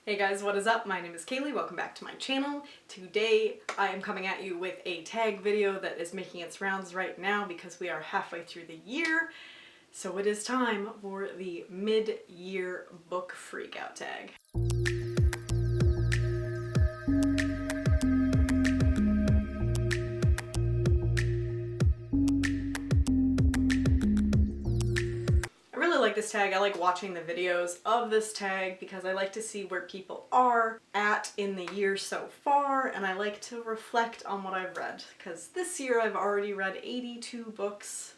Hey guys, what is up? My name is Kaylee. Welcome back to my channel. Today I am coming at you with a tag video that is making its rounds right now because we are halfway through the year. So it is time for the mid-year book freakout tag. This tag. I like watching the videos of this tag because I like to see where people are at in the year so far, and I like to reflect on what I've read because this year I've already read 82 books,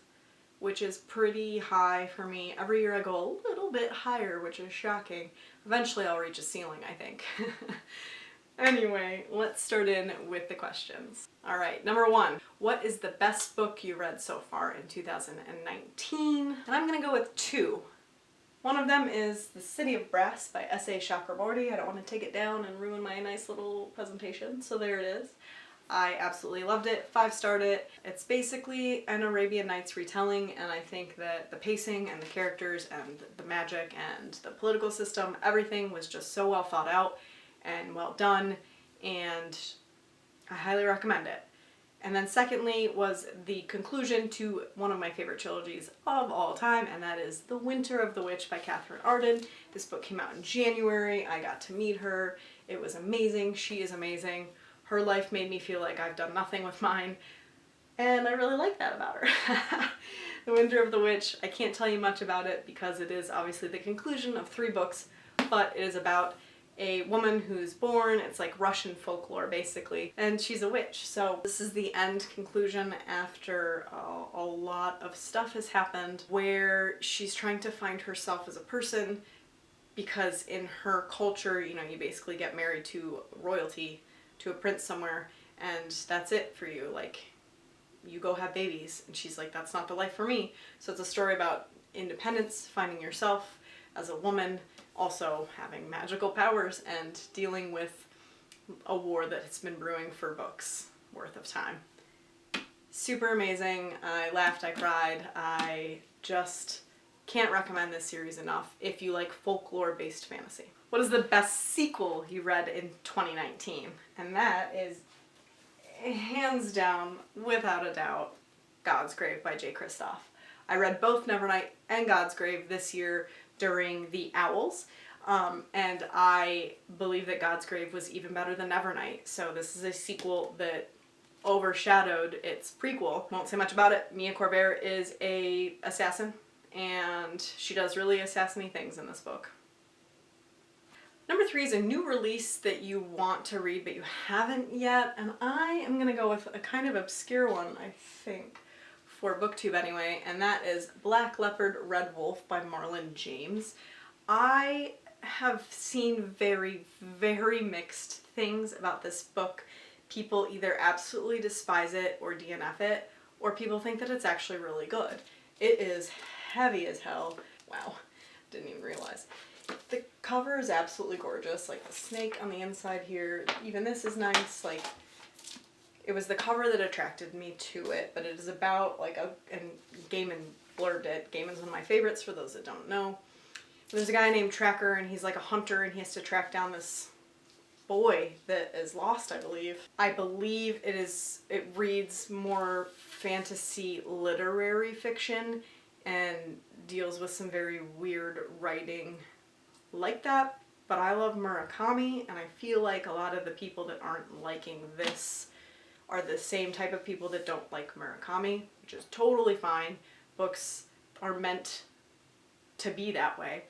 which is pretty high for me. Every year I go a little bit higher, which is shocking. Eventually I'll reach a ceiling, I think. Anyway, let's start in with the questions. All right, number one, what is the best book you read so far in 2019? And I'm gonna go with two. One of them is The City of Brass by S.A. Chakraborty. I don't want to take it down and ruin my nice little presentation, so there it is. I absolutely loved it, 5-starred it. It's basically an Arabian Nights retelling, and I think that the pacing and the characters and the magic and the political system, everything was just so well thought out and well done, and I highly recommend it. And then secondly was the conclusion to one of my favorite trilogies of all time, and that is The Winter of the Witch by Catherine Arden. This book came out in January. I got to meet her. It was amazing. She is amazing. Her life made me feel like I've done nothing with mine, and I really like that about her. The Winter of the Witch, I can't tell you much about it because it is obviously the conclusion of 3 books, but it is about a woman who's born, it's like Russian folklore basically, and she's a witch. So this is the end conclusion after a lot of stuff has happened where she's trying to find herself as a person, because in her culture, you know, you basically get married to royalty, to a prince somewhere, and that's it for you. Like, you go have babies, and she's like, that's not the life for me. So it's a story about independence, finding yourself as a woman, also having magical powers and dealing with a war that has been brewing for books worth of time. Super amazing. I laughed, I cried. I just can't recommend this series enough if you like folklore-based fantasy. What is the best sequel you read in 2019? And that is, hands down, without a doubt, God's Grave by J. Kristoff. I read both Nevernight and God's Grave this year during the Owls, and I believe that God's Grave was even better than Nevernight, so this is a sequel that overshadowed its prequel. Won't say much about it. Mia Corbett is a assassin, and she does really assassiny things in this book. Number 3 is a new release that you want to read but you haven't yet, and I am gonna go with a kind of obscure one, I think, for BookTube anyway, and that is Black Leopard Red Wolf by Marlon James. I have seen very, very mixed things about this book. People either absolutely despise it or DNF it, or people think that it's actually really good. It is heavy as hell. Wow, didn't even realize. The cover is absolutely gorgeous, like the snake on the inside here. Even this is nice. Like, it was the cover that attracted me to it, but it is about like and Gaiman blurbed it. Gaiman's one of my favorites for those that don't know. There's a guy named Tracker, and he's like a hunter, and he has to track down this boy that is lost, I believe. I believe it reads more fantasy literary fiction and deals with some very weird writing like that, but I love Murakami, and I feel like a lot of the people that aren't liking this are the same type of people that don't like Murakami, which is totally fine. Books are meant to be that way.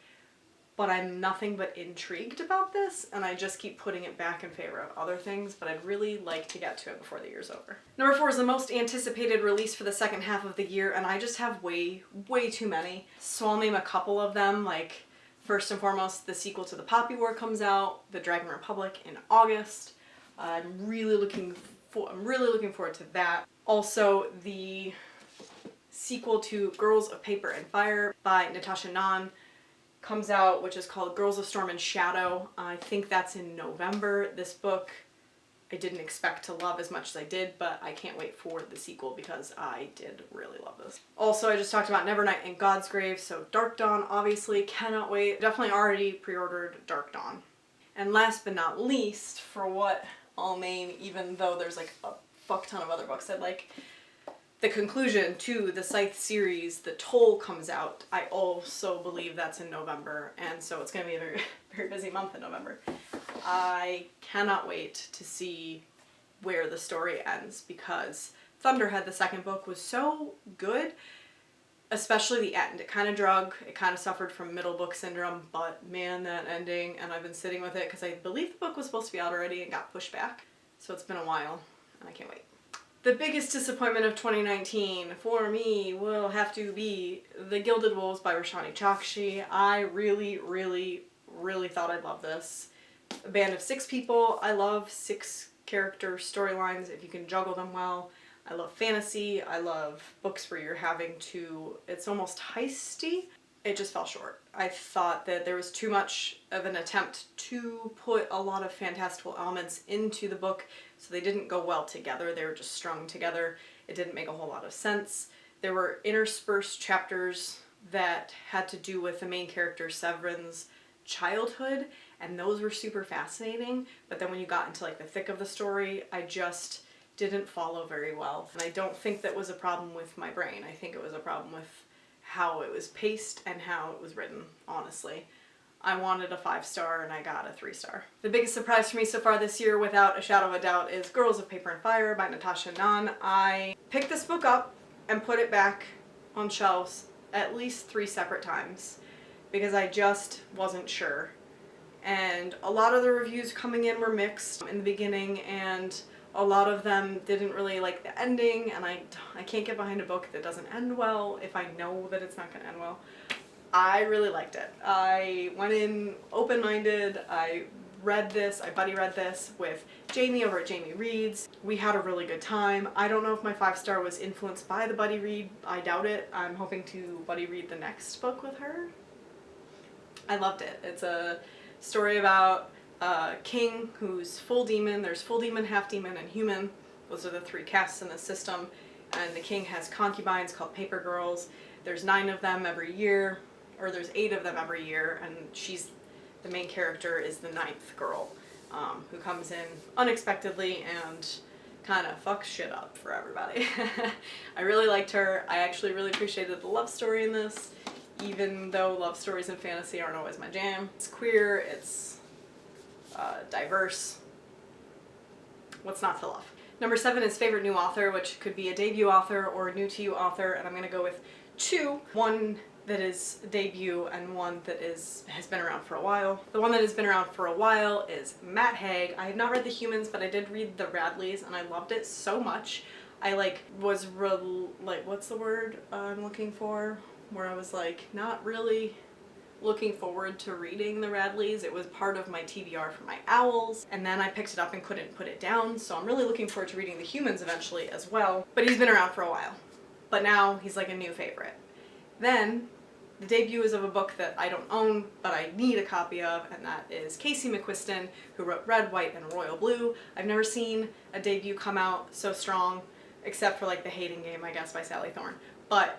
But I'm nothing but intrigued about this, and I just keep putting it back in favor of other things, but I'd really like to get to it before the year's over. Number 4 is the most anticipated release for the second half of the year, and I just have way too many. So I'll name a couple of them. Like, first and foremost, the sequel to The Poppy War comes out, The Dragon Republic, in August. I'm really looking forward to that. Also, the sequel to Girls of Paper and Fire by Natasha Nan comes out, which is called Girls of Storm and Shadow. I think that's in November. This book I didn't expect to love as much as I did, but I can't wait for the sequel because I did really love this. Also, I just talked about Nevernight and God's Grave, so Dark Dawn, obviously, cannot wait. Definitely already pre-ordered Dark Dawn. And last but not least, for what I'll name, even though there's like a fuck ton of other books I'd like, the conclusion to the Scythe series, The Toll, comes out. I also believe that's in November, and so it's going to be a very, very busy month in November. I cannot wait to see where the story ends, because Thunderhead, the second book, was so good, especially the end. It kind of drug, it kind of suffered from middle book syndrome, but man, that ending, and I've been sitting with it because I believe the book was supposed to be out already and got pushed back, so it's been a while, and I can't wait. The biggest disappointment of 2019 for me will have to be The Gilded Wolves by Roshani Chokshi. I really, really, really thought I'd love this. A band of 6 people. I love 6 character storylines if you can juggle them well. I love fantasy. I love books where you're having to, it's almost heisty. It just fell short. I thought that there was too much of an attempt to put a lot of fantastical elements into the book, so they didn't go well together. They were just strung together. It didn't make a whole lot of sense. There were interspersed chapters that had to do with the main character Severin's childhood, and those were super fascinating, but then when you got into like the thick of the story, I just didn't follow very well. And I don't think that was a problem with my brain. I think it was a problem with how it was paced and how it was written, honestly. I wanted a 5-star and I got a 3-star. The biggest surprise for me so far this year, without a shadow of a doubt, is Girls of Paper and Fire by Natasha Nunn. I picked this book up and put it back on shelves at least 3 separate times because I just wasn't sure. And a lot of the reviews coming in were mixed in the beginning, and a lot of them didn't really like the ending, and I can't get behind a book that doesn't end well if I know that it's not going to end well. I really liked it. I went in open-minded. I read this, I buddy read this with Jamie over at Jamie Reads. We had a really good time. I don't know if my 5-star was influenced by the buddy read. I doubt it. I'm hoping to buddy read the next book with her. I loved it. It's a story about a king who's full demon. There's full demon, half demon, and human. Those are the 3 castes in the system. And the king has concubines called paper girls. There's 9 of them every year, or there's 8 of them every year, and she's, the main character is the 9th girl, who comes in unexpectedly and kind of fucks shit up for everybody. I really liked her. I actually really appreciated the love story in this, even though love stories in fantasy aren't always my jam. It's queer, it's diverse. What's not to love? Number 7 is favorite new author, which could be a debut author or a new to you author, and I'm going to go with 2. One that is a debut and one that has been around for a while. The one that has been around for a while is Matt Haig. I have not read The Humans, but I did read The Radleys, and I loved it so much. I what's the word I'm looking for? Where I was not really looking forward to reading The Radleys. It was part of my TBR for my owls, and then I picked it up and couldn't put it down, so I'm really looking forward to reading The Humans eventually as well. But he's been around for a while. But now he's like a new favorite. Then the debut is of a book that I don't own, but I need a copy of, and that is Casey McQuiston, who wrote Red, White, and Royal Blue. I've never seen a debut come out so strong, except for The Hating Game, I guess, by Sally Thorne. But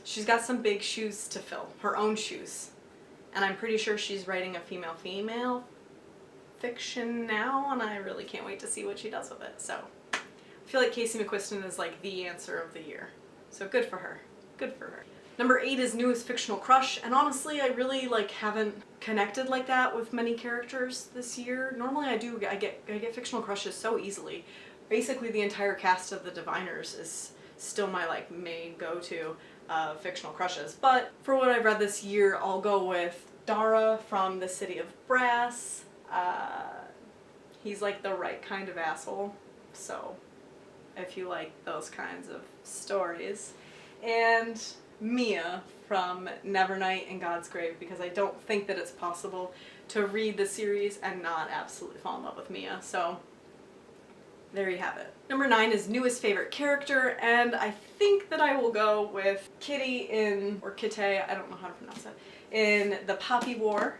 she's got some big shoes to fill, her own shoes. And I'm pretty sure she's writing a female-female fiction now, and I really can't wait to see what she does with it. So I feel like Casey McQuiston is the answer of the year. So good for her. Good for her. Number 8 is Newest Fictional Crush, and honestly I really haven't connected like that with many characters this year. Normally I do. I get fictional crushes so easily. Basically the entire cast of The Diviners is still my main go-to fictional crushes. But for what I've read this year, I'll go with Dara from The City of Brass. He's the right kind of asshole, so if you like those kinds of stories. And Mia from Nevernight and God's Grave, because I don't think that it's possible to read the series and not absolutely fall in love with Mia. So there you have it. Number 9 is newest favorite character, and I think that I will go with Kitty or Kitty, I don't know how to pronounce it, in The Poppy War,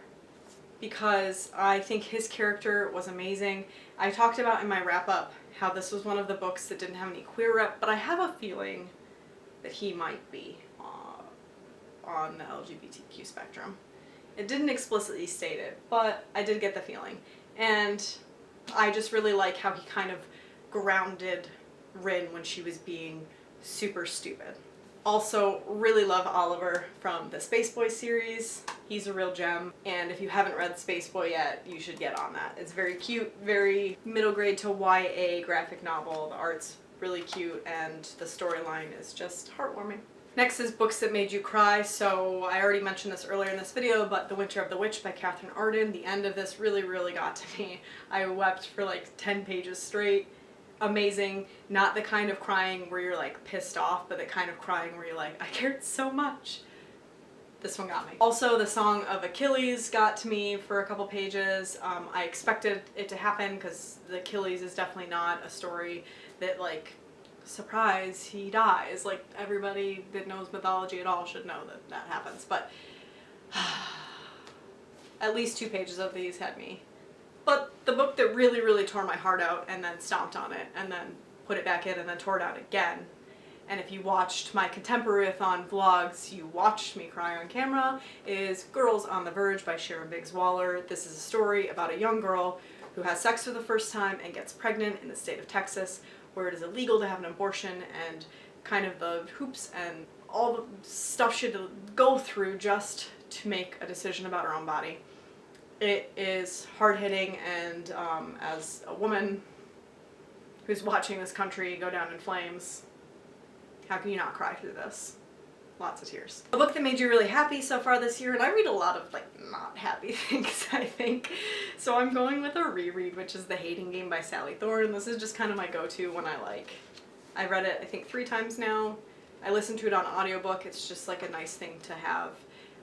because I think his character was amazing. I talked about in my wrap-up how this was one of the books that didn't have any queer rep, but I have a feeling that he might be on the LGBTQ spectrum. It didn't explicitly state it, but I did get the feeling. And I just really like how he kind of grounded Rin when she was being super stupid. Also, really love Oliver from the Space Boy series. He's a real gem, and if you haven't read Space Boy yet, you should get on that. It's very cute, very middle grade to YA graphic novel. The art's really cute, and the storyline is just heartwarming. Next is books that made you cry. So I already mentioned this earlier in this video, but The Winter of the Witch by Catherine Arden. The end of this really, really got to me. I wept for like 10 pages straight. Amazing. Not the kind of crying where you're like pissed off, but the kind of crying where you're like, I cared so much. This one got me. Also, the Song of Achilles got to me for a couple pages. I expected it to happen because the Achilles is definitely not a story that like, surprise, he dies. Like, everybody that knows mythology at all should know that that happens. But at least 2 pages of these had me. But the book that really, really tore my heart out and then stomped on it and then put it back in and then tore it out again. And if you watched my Contemporary-a-thon vlogs, you watched me cry on camera, is Girls on the Verge by Sharon Biggs Waller. This is a story about a young girl who has sex for the first time and gets pregnant in the state of Texas, where it is illegal to have an abortion, and kind of the hoops and all the stuff she had to go through just to make a decision about her own body. It is hard-hitting, and as a woman who's watching this country go down in flames, how can you not cry through this? Lots of tears. A book that made you really happy so far this year, and I read a lot of like not happy things, I think. So I'm going with a reread, which is The Hating Game by Sally Thorne. This is just kind of my go-to when I read it I think 3 times now. I listened to it on audiobook. It's just like a nice thing to have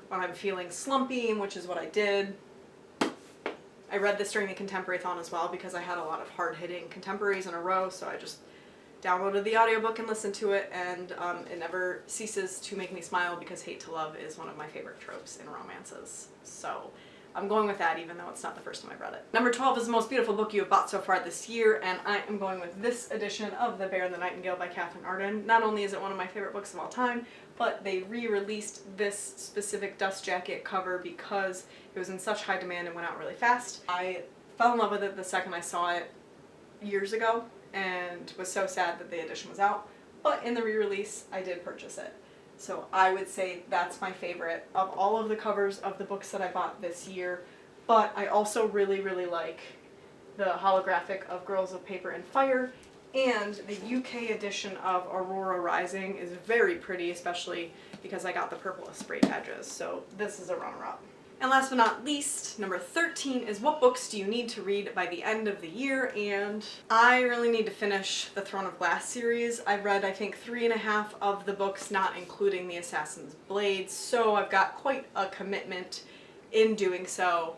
when I'm feeling slumpy, which is what I did. I read this during the Contemporary-a-thon as well because I had a lot of hard-hitting contemporaries in a row, so I just downloaded the audiobook and listened to it, and it never ceases to make me smile because hate to love is one of my favorite tropes in romances. So I'm going with that even though it's not the first time I've read it. Number 12 is the most beautiful book you have bought so far this year, and I am going with this edition of The Bear and the Nightingale by Catherine Arden. Not only is it one of my favorite books of all time, but they re-released this specific dust jacket cover because it was in such high demand and went out really fast. I fell in love with it the second I saw it years ago and was so sad that the edition was out, but in the re-release I did purchase it. So I would say that's my favorite of all of the covers of the books that I bought this year, but I also really, really like the holographic of Girls of Paper and Fire, and the UK edition of Aurora Rising is very pretty, especially because I got the purple sprayed edges, so this is a runner-up. And last but not least, number 13 is what books do you need to read by the end of the year, and I really need to finish the Throne of Glass series. I've read I think 3.5 of the books, not including the Assassin's Blades, so I've got quite a commitment in doing so,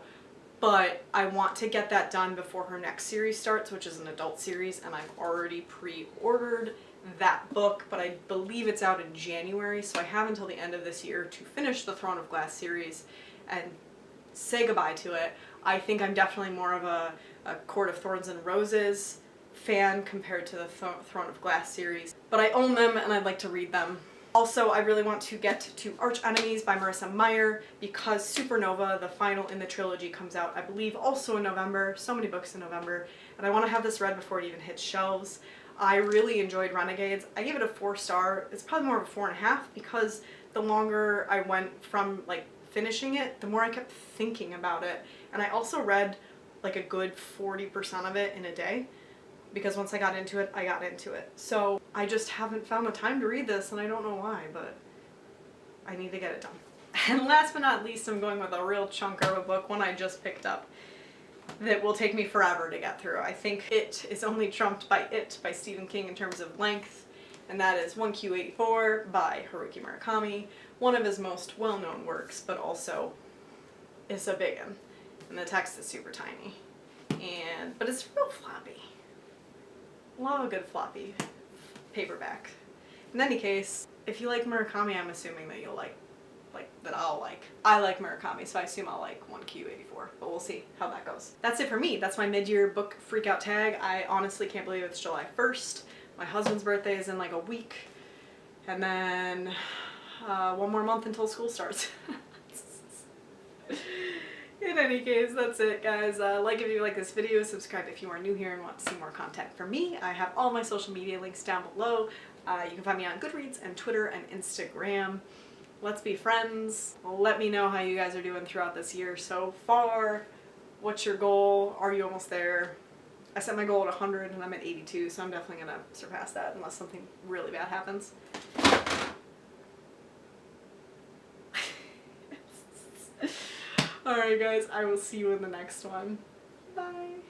but I want to get that done before her next series starts, which is an adult series, and I've already pre-ordered that book, but I believe it's out in January, so I have until the end of this year to finish the Throne of Glass series and say goodbye to it. I think I'm definitely more of a Court of Thorns and Roses fan compared to the Throne of Glass series, but I own them and I'd like to read them. Also, I really want to get to Arch Enemies by Marissa Meyer because Supernova, the final in the trilogy, comes out, I believe, also in November. So many books in November, and I want to have this read before it even hits shelves. I really enjoyed Renegades. I gave it a 4-star. It's probably more of a 4.5 because the longer I went from like finishing it, the more I kept thinking about it. And I also read like a good 40% of it in a day because once I got into it, I got into it. So I just haven't found the time to read this, and I don't know why, but I need to get it done. And last but not least, I'm going with a real chunker of a book, one I just picked up, that will take me forever to get through. I think it is only trumped by It by Stephen King in terms of length, and that is 1Q84 by Haruki Murakami, one of his most well-known works, but also is a big one, and the text is super tiny, but it's real floppy. Love a good floppy paperback. In any case, if you like Murakami, I'm assuming that you'll I like Murakami, so I assume I'll like 1Q84, but we'll see how that goes. That's it for me. That's my mid-year book freakout tag. I honestly can't believe it's July 1st. My husband's birthday is in like a week, and then 1 more month until school starts. In any case, that's it, guys. Like if you like this video, subscribe if you are new here and want to see more content from me. I have all my social media links down below. You can find me on Goodreads and Twitter and Instagram. Let's be friends. Let me know how you guys are doing throughout this year so far. What's your goal? Are you almost there? I set my goal at 100 and I'm at 82, so I'm definitely gonna surpass that unless something really bad happens. Alright guys, I will see you in the next one. Bye!